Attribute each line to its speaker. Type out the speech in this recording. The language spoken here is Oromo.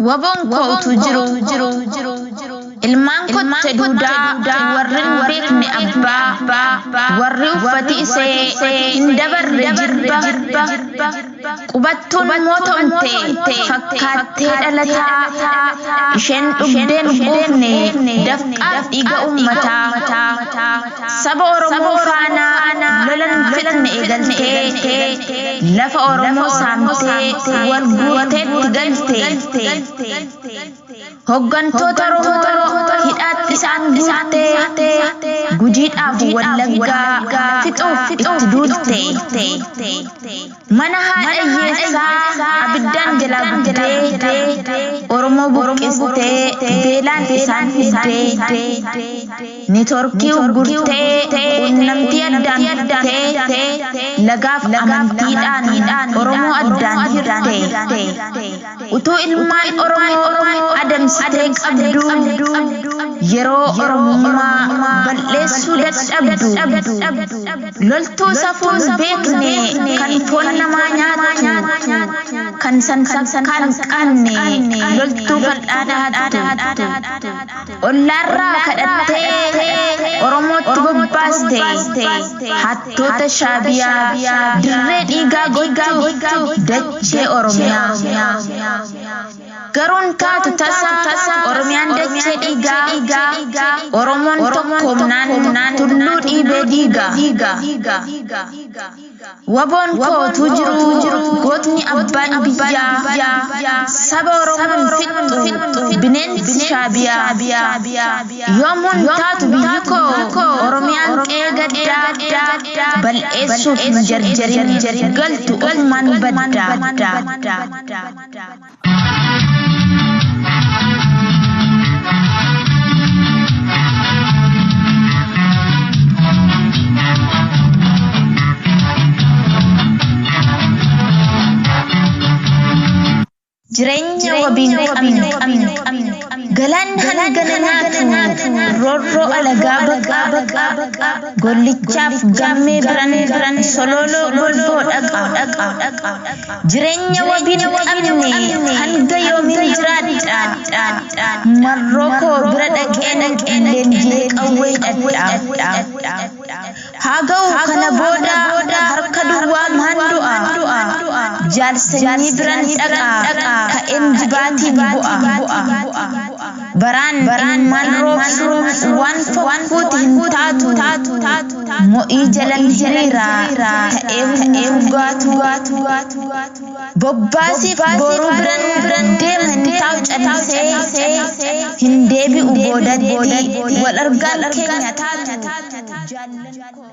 Speaker 1: Wabon kootu jiru ilmaan kotte duudaa warreen beekne abbaa warri uffati isee hin dabarre jirba qubattuun mootomte fakkaattee dhalataa isheen dhugdeen goofne dafqaaf dhiiga ummataa saba Oromoo faana lolan fitne eegaltee lafa Oromoo saamtee wal guuteetti galte hoggantoota Oromoo hidhaatti isaan guurtee gujiidhaaf wallaggaa fixuuf itti duulte mana haadha hiyyeessaa abiddaan jalaa guddee Oromoo buqqistee beelaan isaan fiddee neetworkii gurtee quunnamtii addaan guttee lagaaf amantiidhaan Oromoo addaan hirte utuu ilmaan Oromoo adamsitee qabdu yeroo Oromummaa balleessuu dadhabdu loltuu safuun beekne kan foon namaa nyaatu kan kan qanne loltuu fal'aadhaatu ollaarraa kadhattee Oromootti bobbaaste hattoota Shaabiyaa dirree dhiigaa gochuu dachee Oromiyaa garuun taatu tasa Oromiyaan dachee dhiigaa Oromoon tokkoomnaan tulluu dhiibee diigaa waboon kootu jiru gootni abbaan biyyaa saba Oromoon fixxu bineensi Shaabiyaa yoomuun taatu biyyi koo Oromiyaan qeegaddaa bal'eessuuf hin jarjarin galtu ofumaan baddaa Jirenya wabiin qabne galaan hanganaatu roorroo alagaa baqaa gollichaaf gammee biran sololoo golboo dhaqa jirenya wabiin qabne hanga yoomiin jiraadha marroo koo bira dhaqee leenjii qawwee dhadhaa haa ga'u kana booda harka duwwaa maan du'a jaarsanii biran dhaqa ka'een jibaatiin bu'a baraan man roobsu waan fokkuuti hin taatu mo'ii jalan hiriira ta'ee hungaatu bobbaasiif boruu biran deema hin taa'u callisee hin deebi'u boodatti wal argaan keenya taatu jaallan koo